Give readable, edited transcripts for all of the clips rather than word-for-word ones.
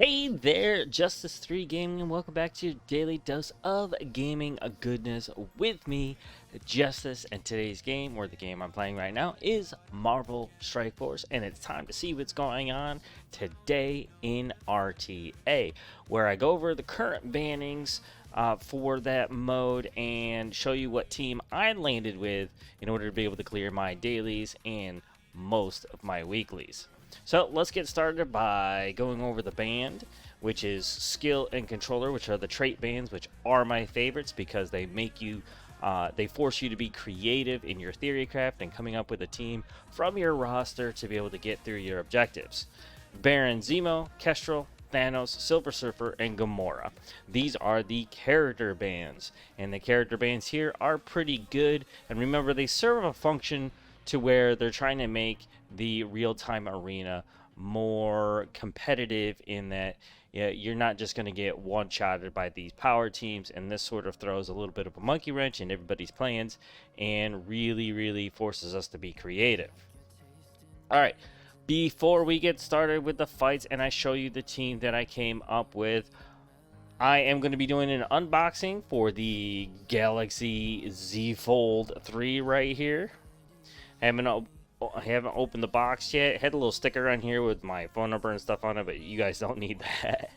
Hey there, Justice 3 Gaming, and welcome back to your daily dose of gaming goodness with me, Justice. And today's game, or the game I'm playing right now, is Marvel Strike Force, and it's time to see what's going on today in RTA, where I go over the current bannings for that mode and show you what team I landed with in order to be able to clear my dailies and most of my weeklies. So let's get started by going over the band, which is skill and controller, which are the trait bands, which are my favorites because they make you, they force you to be creative in your theory craft and coming up with a team from your roster to be able to get through your objectives. Baron Zemo, Kestrel, Thanos, Silver Surfer, and Gamora. These are the character bands, and the character bands here are pretty good. And remember, they serve a function to where they're trying to make the real-time arena more competitive in that you're not just going to get one-shotted by these power teams, and this sort of throws a little bit of a monkey wrench in everybody's plans and really forces us to be creative. Alright, before we get started with the fights and I show you the team that I came up with, I am going to be doing an unboxing for the Galaxy Z Fold 3 right here. I haven't opened the box yet. Had a little sticker on here with my phone number and stuff on it, but you guys don't need that.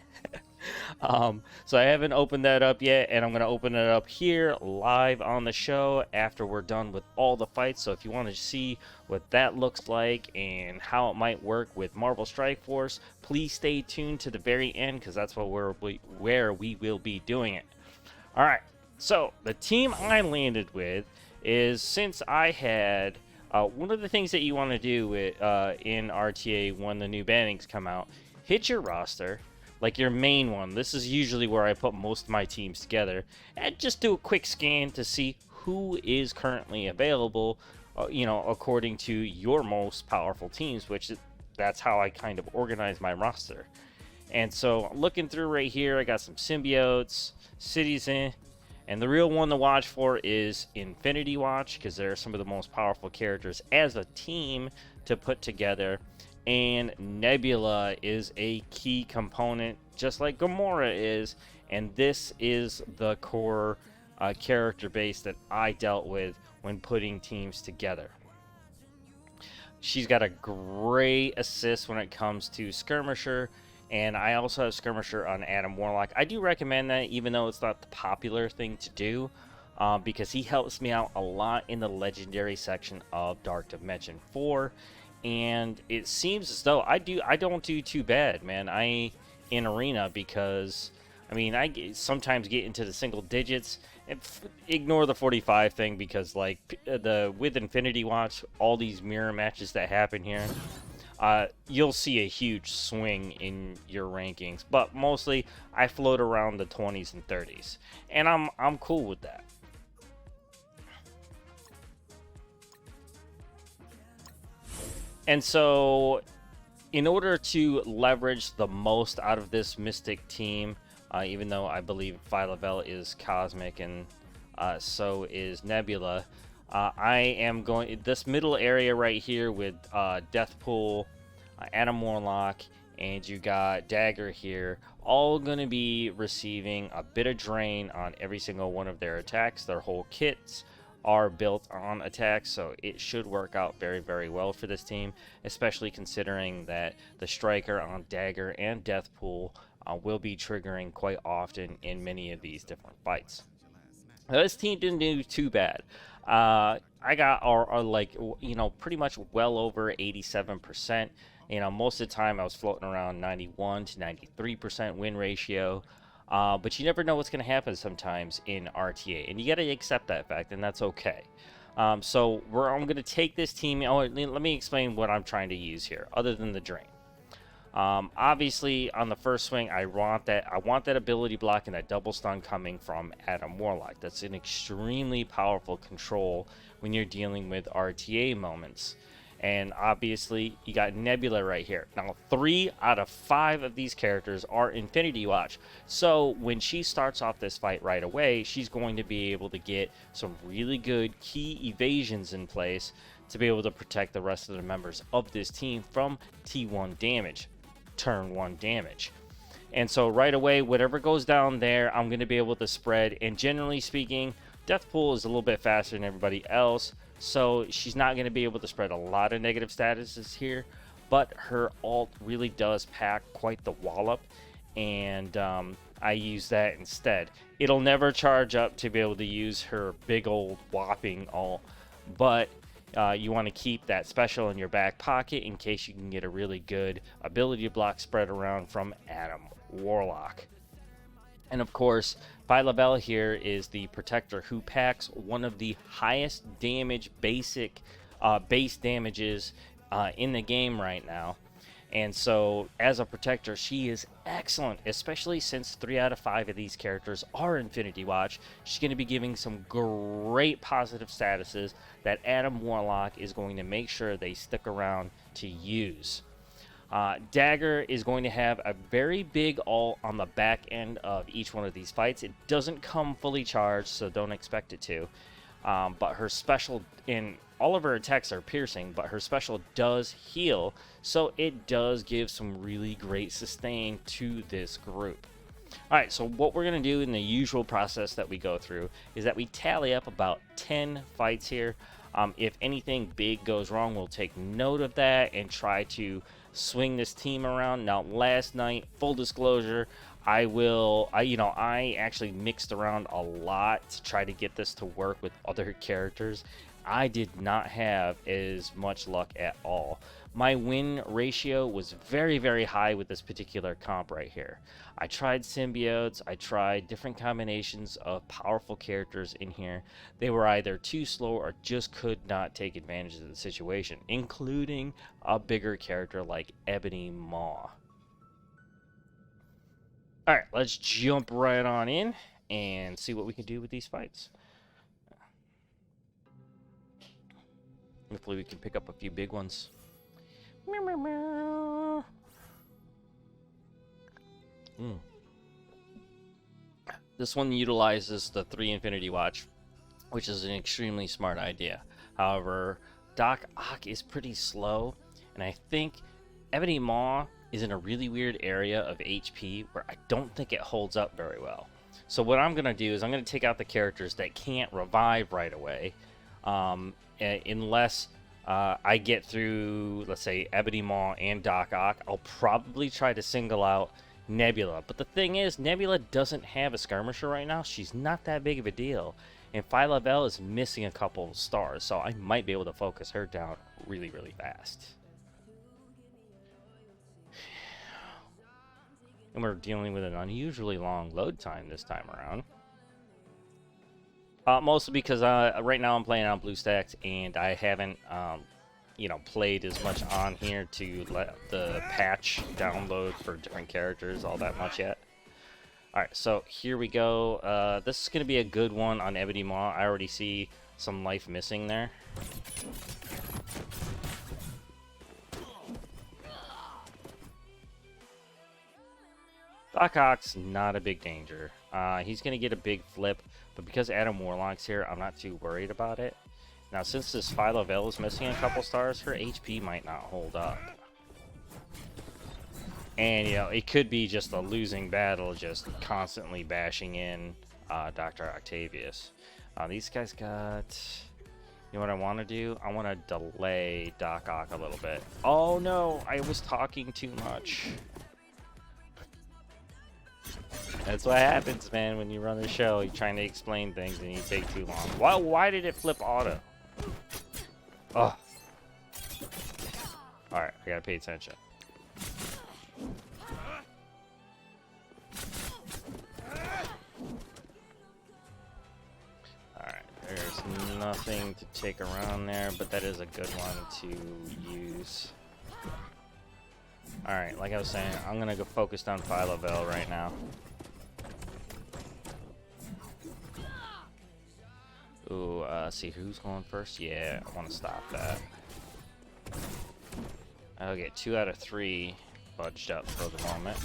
So I haven't opened that up yet, and I'm going to open it up here live on the show after we're done with all the fights. So if you want to see what that looks like and how it might work with Marvel Strike Force, please stay tuned to the very end because that's where we will be doing it. Alright, so the team I landed with is, since I had... one of the things that you want to do with, in RTA when the new bannings come out, hit your roster, like your main one. This is usually where I put most of my teams together, and just do a quick scan to see who is currently available, according to your most powerful teams, that's how I kind of organize my roster. And so looking through right here, I got some symbiotes, Citizen. And the real one to watch for is Infinity Watch, because they're some of the most powerful characters as a team to put together. And Nebula is a key component, just like Gamora is. And this is the core character base that I dealt with when putting teams together. She's got a great assist when it comes to Skirmisher. And I also have Skirmisher on Adam Warlock. I do recommend that, even though it's not the popular thing to do, because he helps me out a lot in the legendary section of Dark Dimension 4. And it seems as though I don't do too bad, man. In Arena, because I sometimes get into the single digits. And ignore the 45 thing, because with Infinity Watch, all these mirror matches that happen here, you'll see a huge swing in your rankings, but mostly I float around the 20s and 30s, and I'm cool with that. And so, in order to leverage the most out of this Mystic team, even though I believe Phyla Vell is Cosmic and so is Nebula, I am going this middle area right here with Deathpool, Adam Warlock, and you got Dagger here, all going to be receiving a bit of drain on every single one of their attacks. Their whole kits are built on attacks, so it should work out very well for this team, especially considering that the striker on Dagger and Deathpool will be triggering quite often in many of these different fights. Now, this team didn't do too bad. I got pretty much well over 87%. Most of the time I was floating around 91 to 93% win ratio. But you never know what's going to happen sometimes in RTA, and you got to accept that fact, and that's okay. So I'm going to take this team. Let me explain what I'm trying to use here, other than the drain. Obviously, on the first swing, I want that ability block and that double stun coming from Adam Warlock. That's an extremely powerful control when you're dealing with RTA moments. And obviously, you got Nebula right here. Now, 3 out of 5 of these characters are Infinity Watch. So, when she starts off this fight right away, she's going to be able to get some really good key evasions in place to be able to protect the rest of the members of this team from T1 damage, turn 1 damage. And so right away, whatever goes down there, I'm going to be able to spread. And generally speaking, Deathpool is a little bit faster than everybody else, so she's not going to be able to spread a lot of negative statuses here. But her ult really does pack quite the wallop, and I use that instead. It'll never charge up to be able to use her big old whopping ult, but you want to keep that special in your back pocket in case you can get a really good ability block spread around from Adam Warlock. And of course, Phyla here is the protector who packs one of the highest damage base damages in the game right now. And so as a protector, she is excellent, especially since 3 out of 5 of these characters are Infinity Watch. She's going to be giving some great positive statuses that Adam Warlock is going to make sure they stick around to use. Dagger is going to have a very big ult on the back end of each one of these fights. It doesn't come fully charged, so don't expect it to. But her special, in all of her attacks are piercing, but her special does heal, so it does give some really great sustain to this group. Alright, so what we're going to do in the usual process that we go through is that we tally up about 10 fights here. If anything big goes wrong, we'll take note of that and try to swing this team around. Now, last night, full disclosure, I actually mixed around a lot to try to get this to work with other characters. I did not have as much luck at all. My win ratio was very, very high with this particular comp right here. I tried symbiotes, I tried different combinations of powerful characters in here. They were either too slow or just could not take advantage of the situation, including a bigger character like Ebony Maw. Alright, let's jump right on in and see what we can do with these fights. Hopefully we can pick up a few big ones. Meow, meow, meow. This one utilizes the 3 Infinity Watch, which is an extremely smart idea. However, Doc Ock is pretty slow, and I think Ebony Maw is in a really weird area of HP where I don't think it holds up very well. So what I'm going to do is I'm going to take out the characters that can't revive right away, unless I get through, let's say, Ebony Maw and Doc Ock. I'll probably try to single out Nebula. But the thing is, Nebula doesn't have a skirmisher right now. She's not that big of a deal. And Phyla Vell is missing a couple of stars, so I might be able to focus her down really, really fast. And we're dealing with an unusually long load time this time around. Mostly because right now I'm playing on BlueStacks, and I haven't, played as much on here to let the patch download for different characters all that much yet. Alright, so here we go. This is going to be a good one on Ebony Maw. I already see some life missing there. Doc Ock's not a big danger. He's going to get a big flip, but because Adam Warlock's here, I'm not too worried about it. Now, since this Phyla Vell is missing a couple stars, her HP might not hold up. And, it could be just a losing battle, just constantly bashing in Dr. Octavius. These guys got... You know what I want to do? I want to delay Doc Ock a little bit. Oh, no! I was talking too much. That's what happens, man, when you run a show. You're trying to explain things and you take too long. Why did it flip auto? Oh. Alright, I gotta pay attention. Alright, there's nothing to take around there, but that is a good one to use. Alright, like I was saying, I'm gonna go focused on Phyla Vell right now. Ooh, see who's going first? Yeah, I want to stop that. I'll get 2 out of 3 budged up for the moment.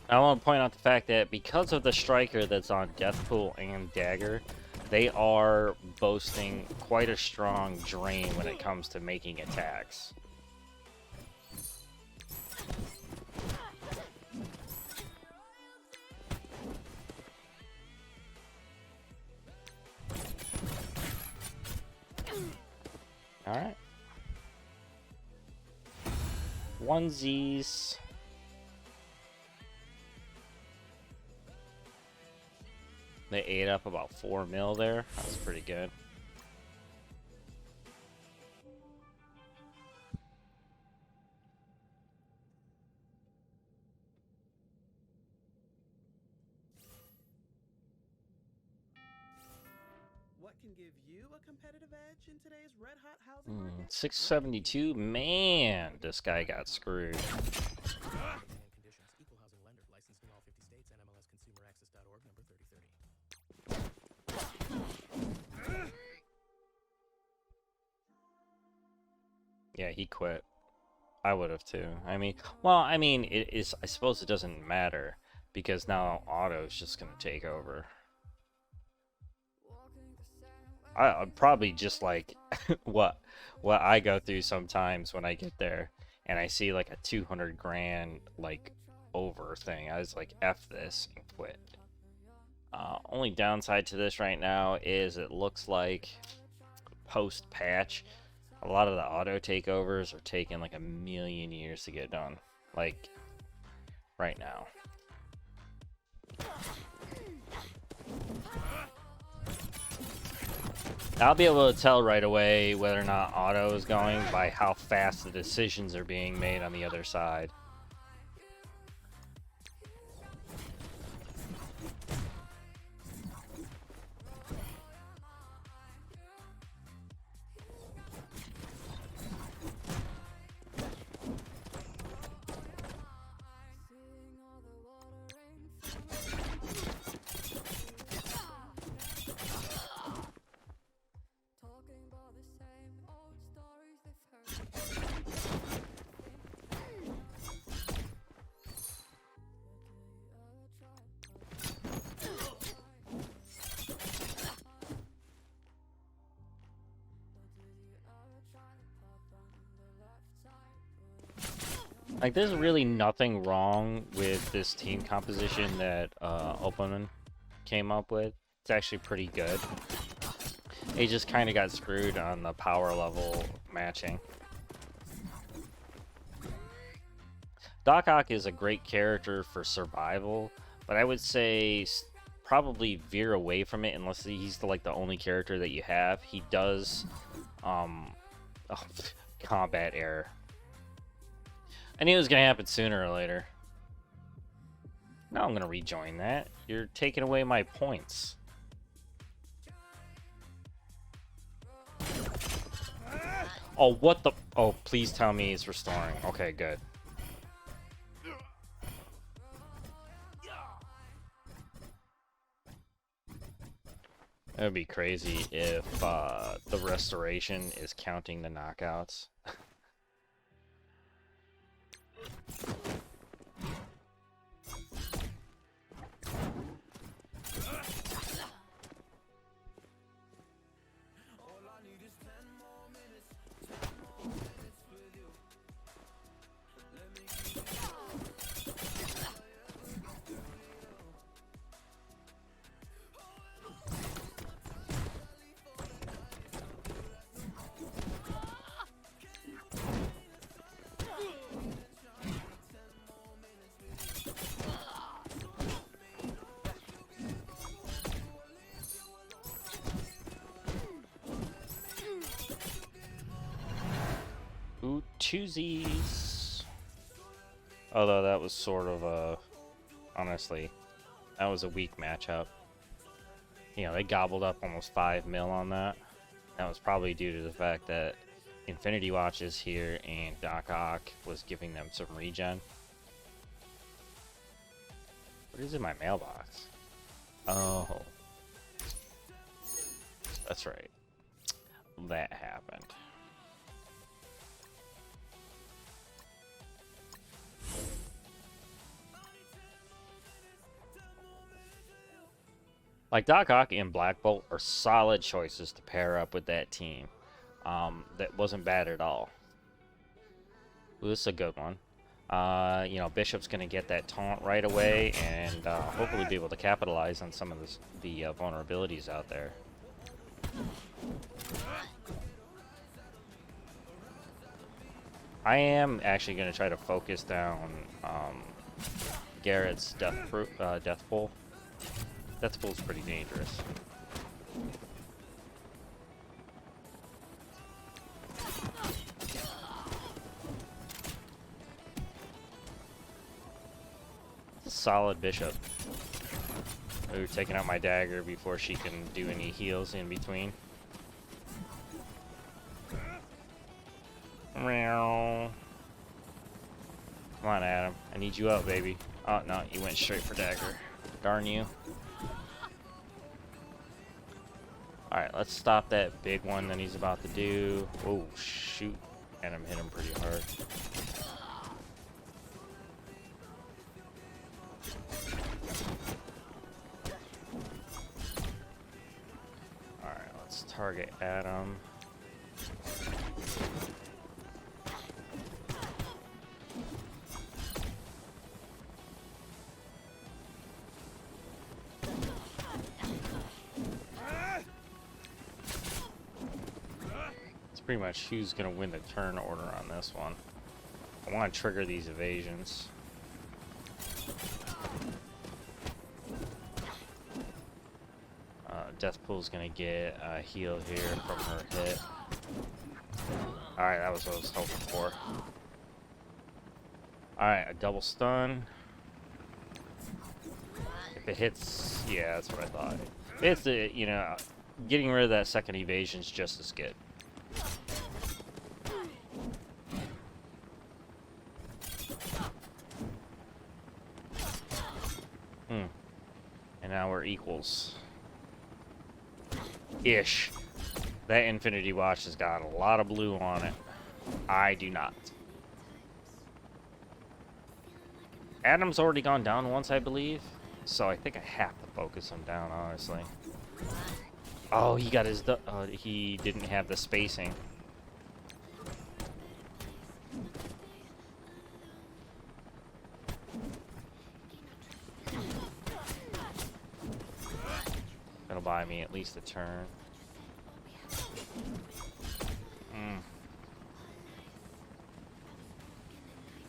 I want to point out the fact that because of the striker that's on Deathpool and Dagger, they are boasting quite a strong drain when it comes to making attacks. Alright. Onesies. They ate up about 4 mil there. That's pretty good. What can give you a competitive edge in today's red-hot housing market? 672. Man, this guy got screwed. Equal housing lender, licensed in all 50 states, and MLSConsumerAccess.org, number 3030. Yeah, he quit. I would have too. I mean, well, I mean, it is. I suppose it doesn't matter because now Otto's just gonna take over. I'm probably just like what I go through sometimes when I get there and I see like a 200 grand like over thing. I was like, F this and quit. Only downside to this right now is it looks like post patch a lot of the auto takeovers are taking like a million years to get done, like right now. I'll be able to tell right away whether or not auto is going by how fast the decisions are being made on the other side. Like, there's really nothing wrong with this team composition that Open came up with. It's actually pretty good. They just kind of got screwed on the power level matching. Doc Ock is a great character for survival, but I would say probably veer away from it unless he's the only character that you have. He does combat error. I knew it was gonna happen sooner or later. Now I'm gonna rejoin that. You're taking away my points. Oh, what the? Oh, please tell me it's restoring. Okay, good. It would be crazy if the restoration is counting the knockouts. Ooh, twosies. Although that was sort of a, honestly, that was a weak matchup. You know, they gobbled up almost 5 mil on that. That was probably due to the fact that Infinity Watch is here and Doc Ock was giving them some regen. What is in my mailbox? Oh. That's right. That happened. Like Doc Ock and Black Bolt are solid choices to pair up with that team. That wasn't bad at all. Ooh, this is a good one. You know, Bishop's going to get that taunt right away and hopefully be able to capitalize on some of the vulnerabilities out there. I am actually going to try to focus down Garrett's Deathpool. Deathpool's pretty dangerous. Solid Bishop. Ooh, taking out my Dagger before she can do any heals in between. Meow. Come on, Adam. I need you out, baby. Oh, no, you went straight for Dagger. Darn you. Alright, let's stop that big one that he's about to do. Oh, shoot. Adam hit him pretty hard. Alright, let's target Adam. Pretty much who's gonna win the turn order on this one. I want to trigger these evasions. Deathpool's gonna get a heal here from her hit. Alright, that was what I was hoping for. Alright, a double stun. If it hits, yeah, that's what I thought. It's the, you know, getting rid of that second evasion is just as good. And now we're equals. Ish. That Infinity Watch has got a lot of blue on it. I do not. Adam's already gone down once, I believe. So I think I have to focus him down, honestly. Oh, he got his... he didn't have the spacing. That'll buy me at least a turn.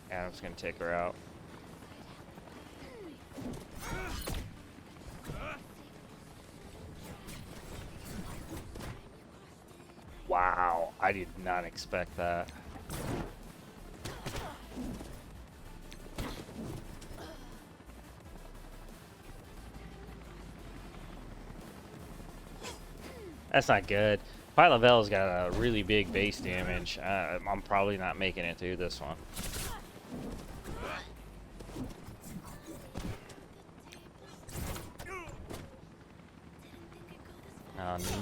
Adam's gonna take her out. Wow, I did not expect that. That's not good. Phyla Vell's got a really big base damage. I'm probably not making it through this one.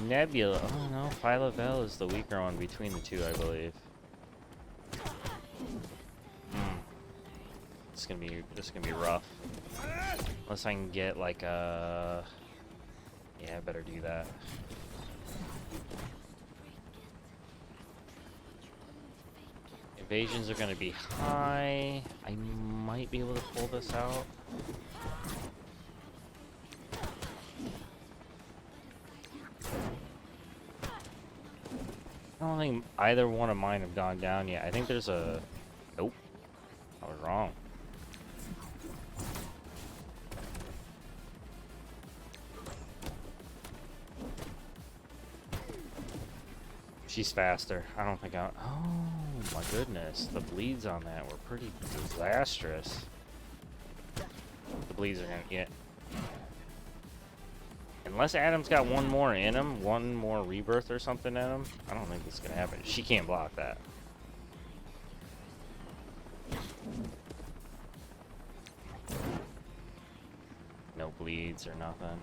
Nebula. Oh no, Phyla Vell is the weaker one between the two, I believe. This is gonna be rough. Unless I can get like a. Yeah, I better do that. Evasions are going to be high. I might be able to pull this out. I don't think either one of mine have gone down yet. I think there's a... Nope. I was wrong. She's faster. I don't think I... Oh my goodness. The bleeds on that were pretty disastrous. The bleeds are gonna get... Unless Adam's got one more in him, one more rebirth or something in him, I don't think it's gonna happen. She can't block that. No bleeds or nothing.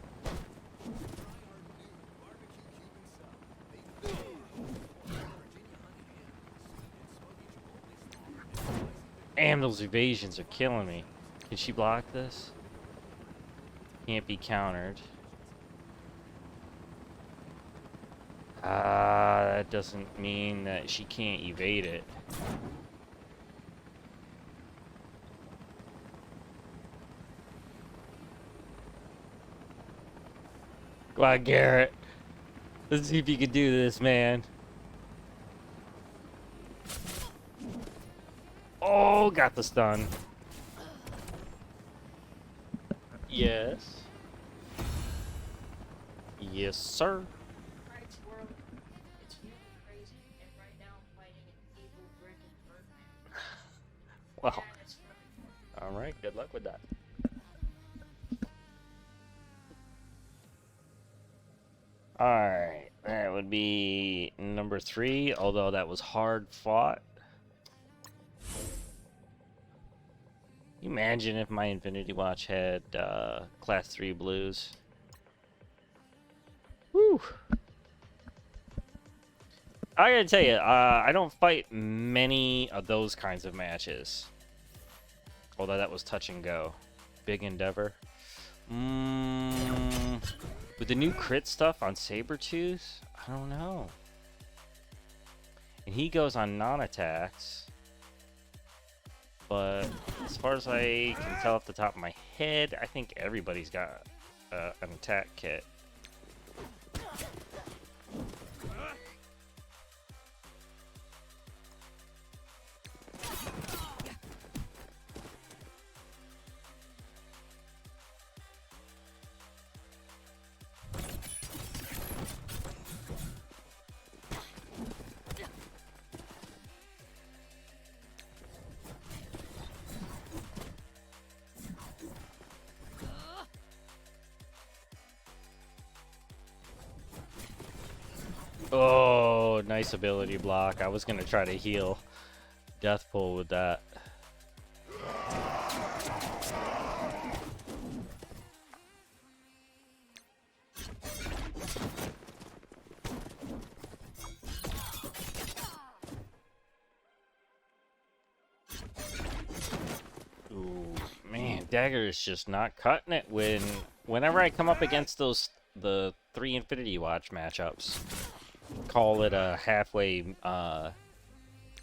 Damn, those evasions are killing me. Can she block this? Can't be countered. That doesn't mean that she can't evade it. Go on, Garrett. Let's see if you can do this, man. Oh, got the stun. Yes. Yes, sir. Alright, Warlock, it's really crazy, and right now I'm fighting an evil brick and Birdman. Well, Yeah, that's right. alright, good luck with that. Alright, that would be number 3, although that was hard fought. Can you imagine if my Infinity Watch had Class 3 blues? Woo! I gotta tell you, I don't fight many of those kinds of matches. Although that was touch and go. Big endeavor. With the new crit stuff on Sabertooth, I don't know. And he goes on non-attacks. But as far as I can tell off the top of my head, I think everybody's got an attack kit. Oh, nice ability block. I was gonna try to heal Deathpool with that. Ooh, man, Dagger is just not cutting it whenever I come up against the 3 Infinity Watch matchups. Call it a halfway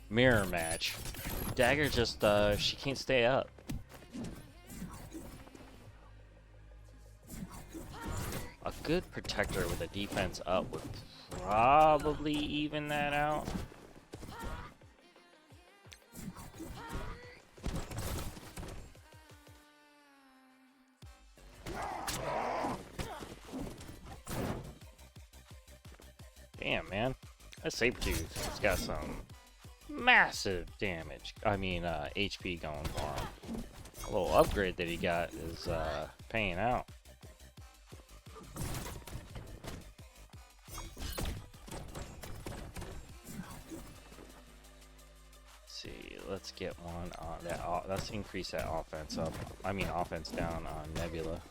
mirror match. Dagger just she can't stay up. A good protector with a defense up would probably even that out. Damn, man. That Sabertooth has got some massive damage. I mean, HP going for him. A little upgrade that he got is paying out. Let's see, let's get one on that. Let's increase that offense up. I mean, offense down on Nebula.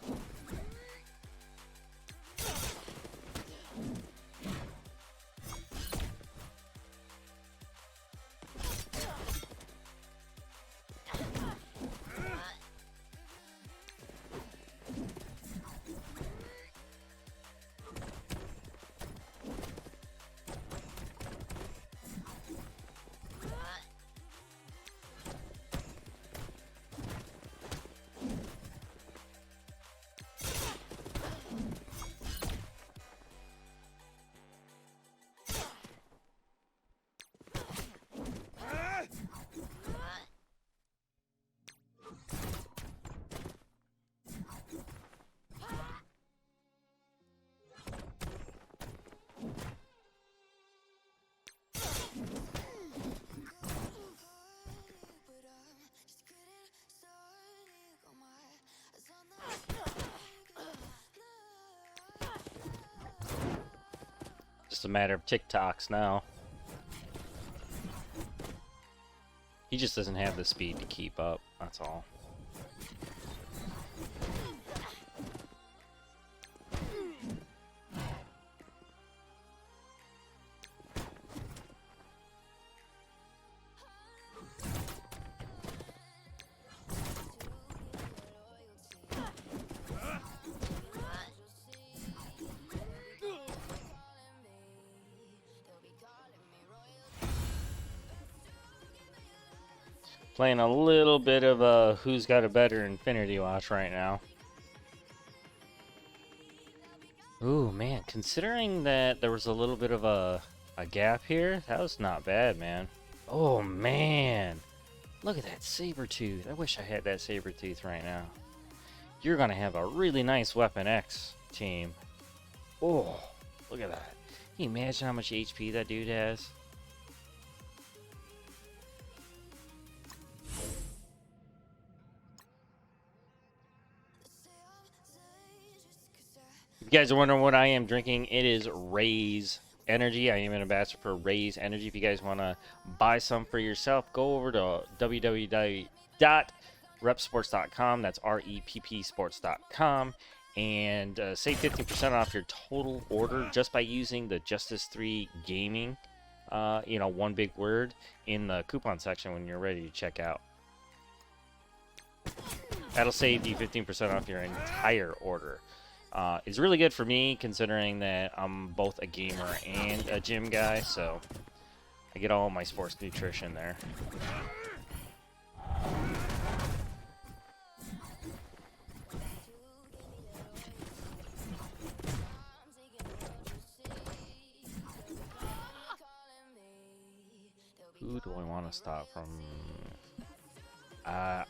Just a matter of TikToks now. He just doesn't have the speed to keep up, that's all. Playing a little bit of a who's got a better Infinity Watch right now. Ooh, man, considering that there was a little bit of a gap here, that was not bad, man. Oh, man. Look at that Sabertooth. I wish I had that Sabertooth right now. You're going to have a really nice Weapon X team. Oh, look at that. Can you imagine how much HP that dude has? If you guys are wondering what I am drinking, it is Raze Energy. I am an ambassador for Raze Energy. If you guys want to buy some for yourself, go over to www.repsports.com. That's REPP sports.com. And save 50% off your total order just by using the Justice 3 Gaming, one big word, in the coupon section when you're ready to check out. That'll save you 15% off your entire order. It's really good for me considering that I'm both a gamer and a gym guy, so I get all my sports nutrition there. Who do I want to stop from?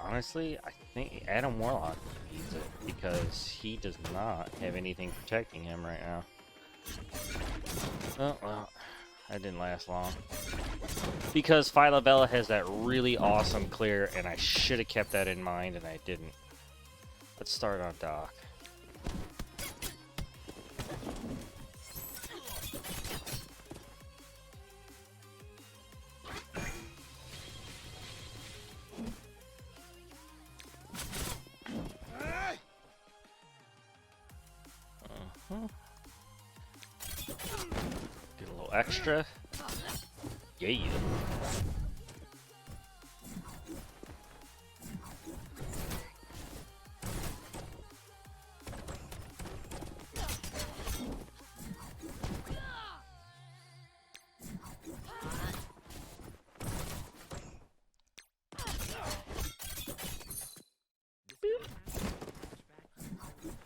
Honestly, I think Adam Warlock needs it because he does not have anything protecting him right now. Oh, well, that didn't last long. Because Phyla Vell has that really awesome clear, and I should have kept that in mind, and I didn't. Let's start on Doc. Get a little extra. Yeah.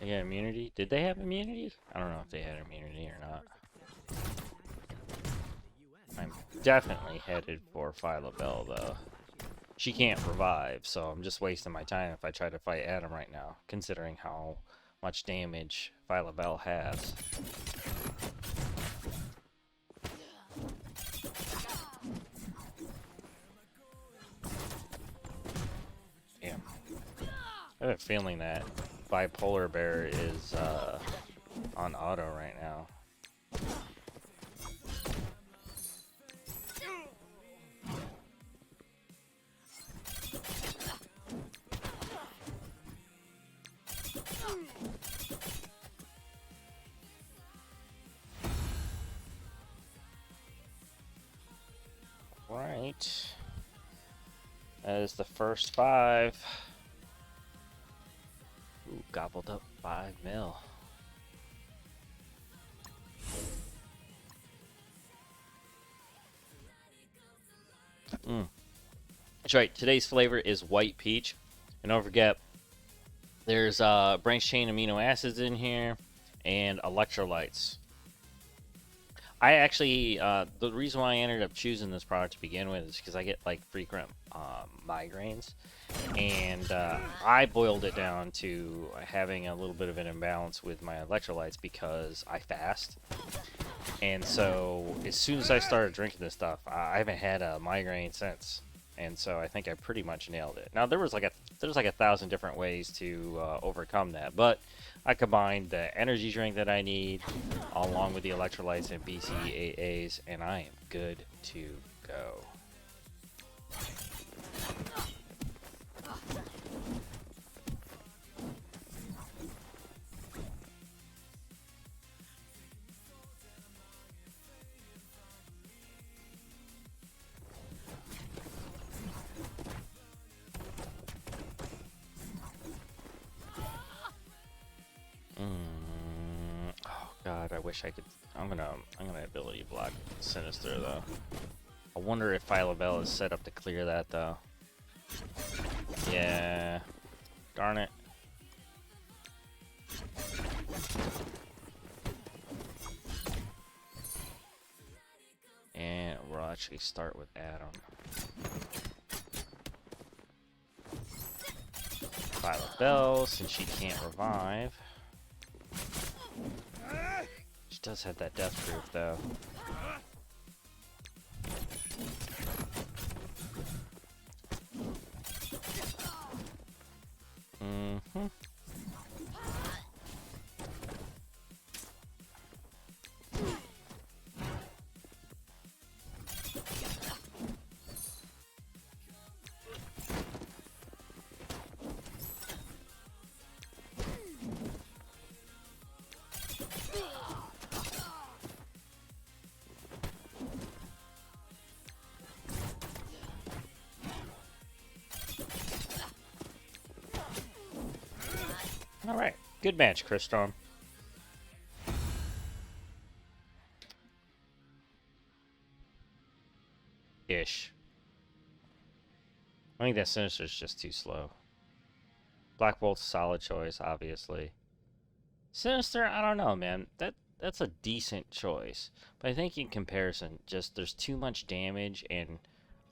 They got immunity? Did they have immunity? I don't know if they had immunity or not. I'm definitely headed for Phyla Vell, though. She can't revive, so I'm just wasting my time if I try to fight Adam right now, considering how much damage Phyla Vell has. Damn. I have a feeling that Bipolar Bear is on auto right now. Right. That is the first 5. Ooh, gobbled up 5 mil. That's right. Today's flavor is white peach. And don't forget, there's branch chain amino acids in here and electrolytes. I actually, the reason why I ended up choosing this product to begin with is because I get like frequent migraines, and I boiled it down to having a little bit of an imbalance with my electrolytes because I fast, and so as soon as I started drinking this stuff, I haven't had a migraine since, and so I think I pretty much nailed it. Now there's like 1,000 different ways to overcome that, but I combined the energy drink that I need along with the electrolytes and BCAAs, and I am good to go. God, I wish I could. I'm gonna ability block Sinister though. I wonder if Phyla Vell is set up to clear that though. Yeah. Darn it. And we'll actually start with Adam. Phyla Vell, since she can't revive. She does have that death proof though. Mm-hmm. Alright, good match, Kriston. Ish. I think that Sinister's just too slow. Black Bolt's a solid choice, obviously. Sinister, I don't know, man. That's a decent choice. But I think in comparison, just there's too much damage and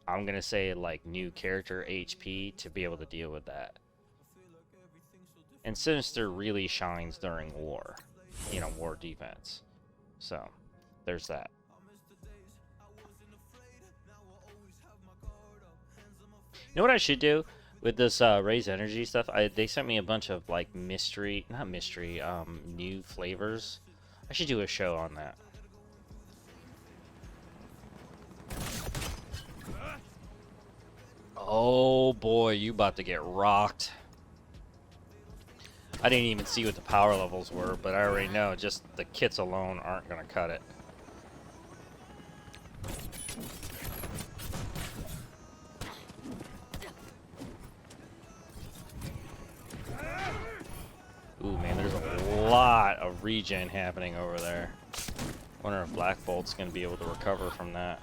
I'm gonna say like new character HP to be able to deal with that. And Sinister really shines during war. You know, war defense. So, there's that. You know what I should do with this raise energy stuff? They sent me a bunch of like new flavors. I should do a show on that. Oh boy, you about to get rocked. I didn't even see what the power levels were, but I already know just the kits alone aren't gonna cut it. Ooh, man, there's a lot of regen happening over there. Wonder if Black Bolt's gonna be able to recover from that.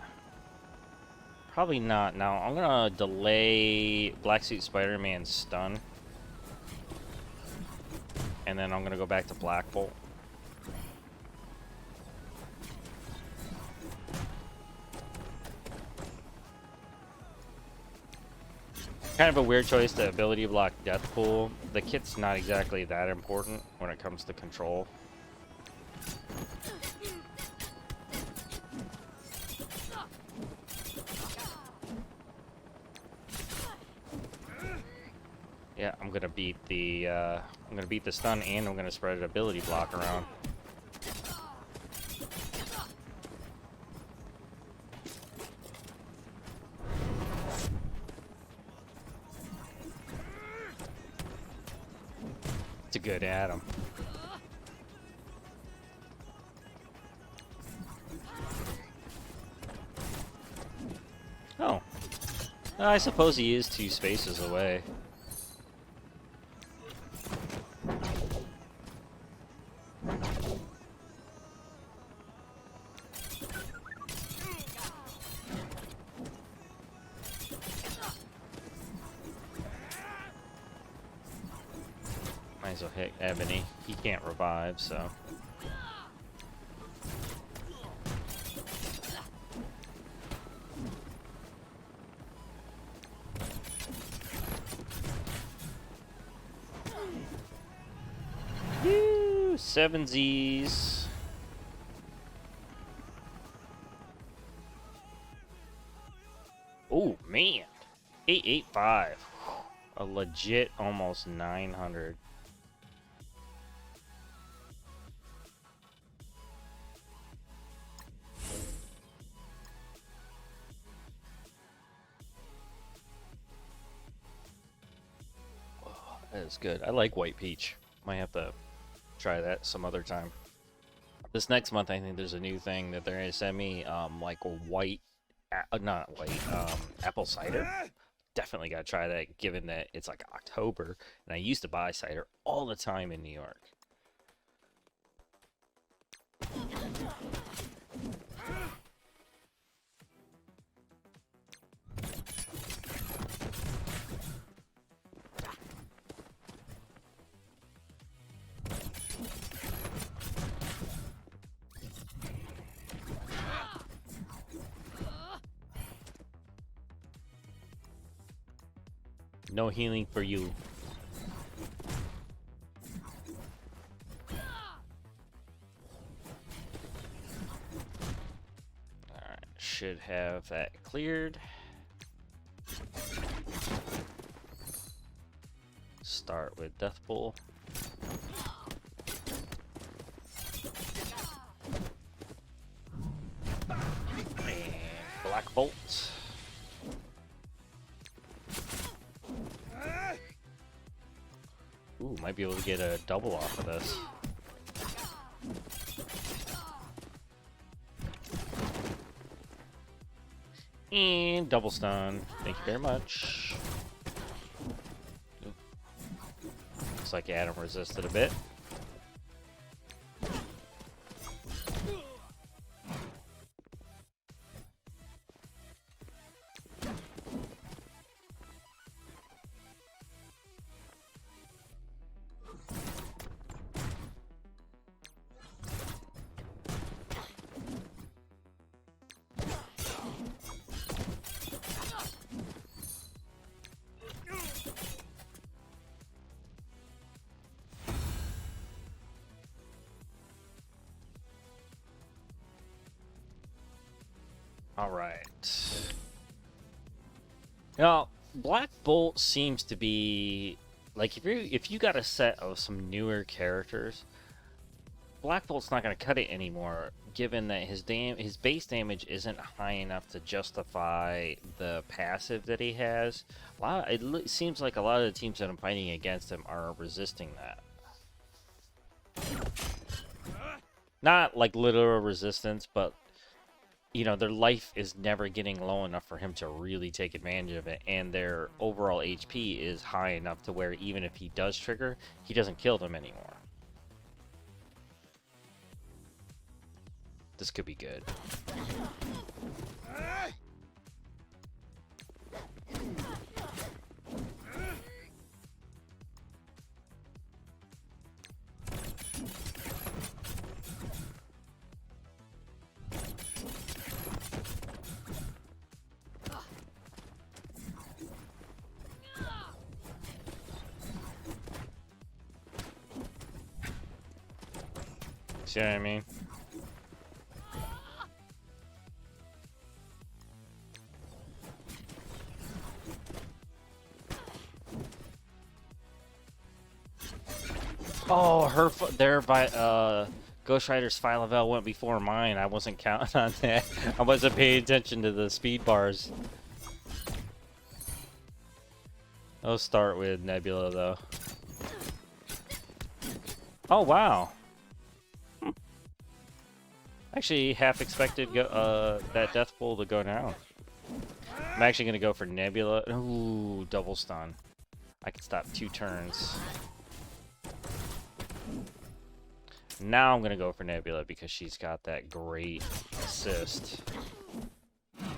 Probably not. Now, I'm gonna delay Black Suit Spider-Man's stun. And then I'm gonna go back to Black Bolt. Kind of a weird choice to ability block Deathpool. The kit's not exactly that important when it comes to control. Yeah, I'm gonna beat the stun and I'm gonna spread an ability block around. It's a good Adam. Oh. I suppose he is 2 spaces away. Might as well hit Ebony. He can't revive, so. Woo! 7Zs. Oh man, 885. A legit almost 900. That is good. I like White Peach. Might have to try that some other time. This next month, I think there's a new thing that they're gonna send me, like a white, not white, apple cider. Definitely gotta try that, given that it's like October, and I used to buy cider all the time in New York. No healing for you. Alright, should have that cleared. Start with Deathpool. And Black Bolt. Ooh, might be able to get a double off of this. And double stun. Thank you very much. Ooh. Looks like Adam resisted a bit. All right. Now, Black Bolt seems to be like if you got a set of some newer characters, Black Bolt's not going to cut it anymore, given that his base damage isn't high enough to justify the passive that he has. It seems like a lot of the teams that I'm fighting against him are resisting that. Not like literal resistance, but you know, their life is never getting low enough for him to really take advantage of it, and their overall HP is high enough to where even if he does trigger, he doesn't kill them anymore. This could be good. See what I mean? Oh, Ghost Rider's Phyla Vell went before mine. I wasn't counting on that. I wasn't paying attention to the speed bars. I'll start with Nebula though. Oh wow. Actually, half expected that Deathpool to go down. I'm actually gonna go for Nebula. Ooh, double stun. I can stop 2 turns. Now I'm gonna go for Nebula because she's got that great assist.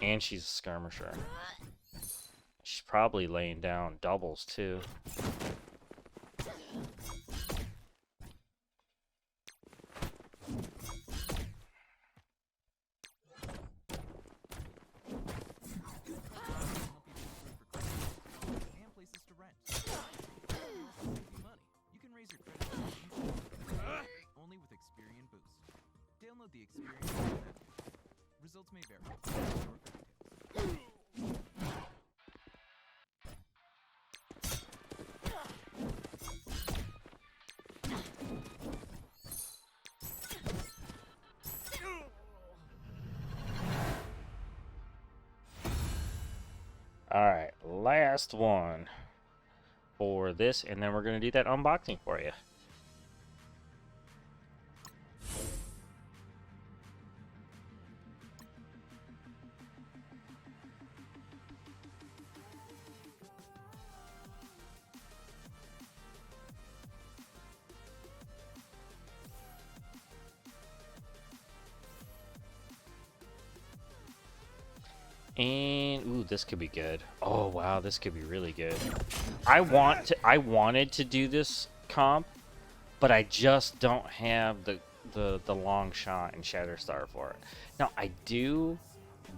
And she's a skirmisher. She's probably laying down doubles too. Download the experience map. Results may vary. Alright, last one for this, and then we're going to do that unboxing for you. And ooh, this could be good. Oh wow, this could be really good. I wanted to do this comp, but I just don't have the long shot and Shatterstar for it. Now I do,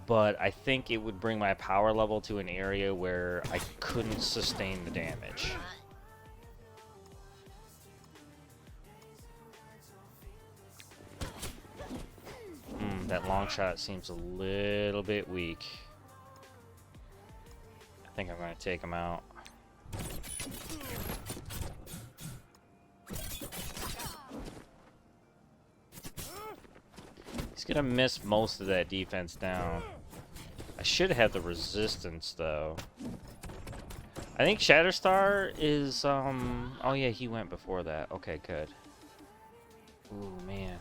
but I think it would bring my power level to an area where I couldn't sustain the damage. That long shot seems a little bit weak. I think I'm going to take him out. He's going to miss most of that defense down. I should have the resistance, though. I think Shatterstar is, oh yeah, he went before that. Okay, good. Ooh, man.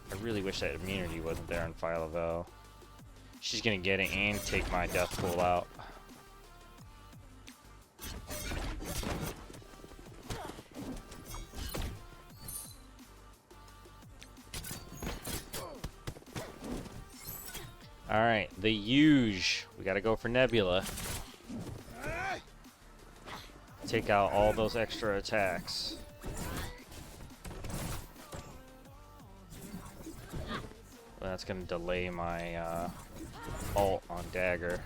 I really wish that immunity wasn't there on Phyla, though. She's gonna get it and take my Deathpool out. Alright, the huge. We gotta go for Nebula. Take out all those extra attacks. That's gonna delay my ult on Dagger.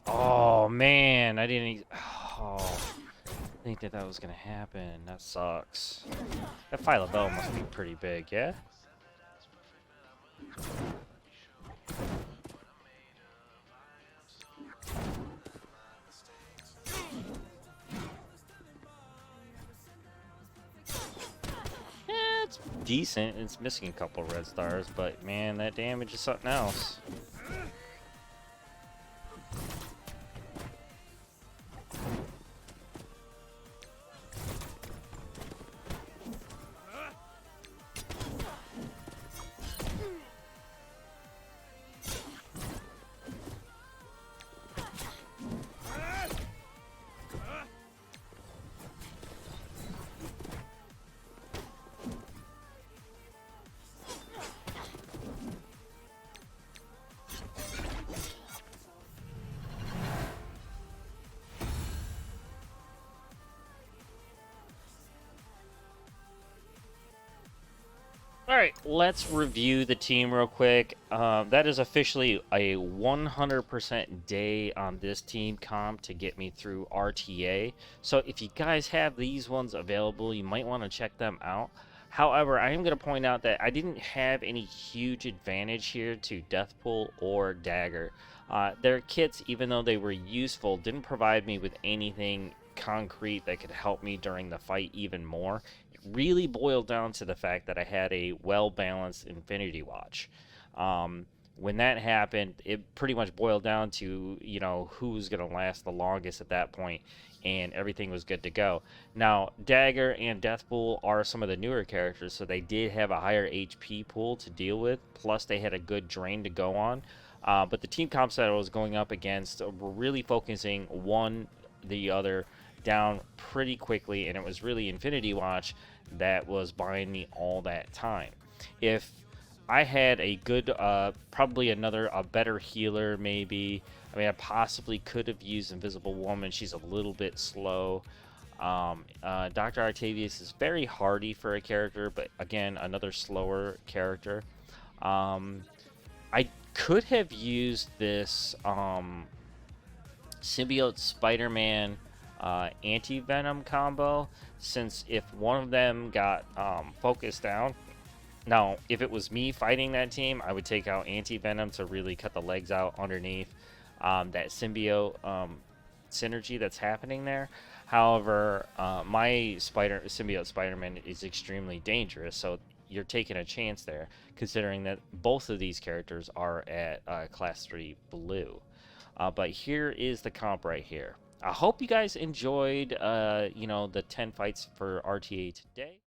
Oh man, I didn't. Oh, I think that was gonna happen. That sucks. That Phyla Vell must be pretty big, yeah? Yeah, it's decent. It's missing a couple red stars, but man, that damage is something else. Alright, let's review the team real quick. That is officially a 100% day on this team comp to get me through RTA. So if you guys have these ones available, you might want to check them out. However, I am going to point out that I didn't have any huge advantage here to Deathpool or Dagger. Their kits, even though they were useful, didn't provide me with anything concrete that could help me during the fight even more. Really boiled down to the fact that I had a well-balanced Infinity Watch. When that happened, it pretty much boiled down to, you know, who was going to last the longest at that point, and everything was good to go. Now, Dagger and Deathpool are some of the newer characters, so they did have a higher HP pool to deal with, plus they had a good drain to go on. But the team comps that I was going up against were really focusing one the other down pretty quickly, and it was really Infinity Watch that was buying me all that time. If I had a good, probably a better healer, maybe. I mean, I possibly could have used Invisible Woman. She's a little bit slow. Dr. Octavius is very hardy for a character, but again, another slower character. I could have used this Symbiote Spider-Man anti-venom combo, since if one of them got focused down. Now, if it was me fighting that team, I would take out anti-venom to really cut the legs out underneath that symbiote synergy that's happening there. However, my symbiote Spider-Man is extremely dangerous, so you're taking a chance there, considering that both of these characters are at class 3 blue. But here is the comp right here. I hope you guys enjoyed, you know, the 10 fights for RTA today.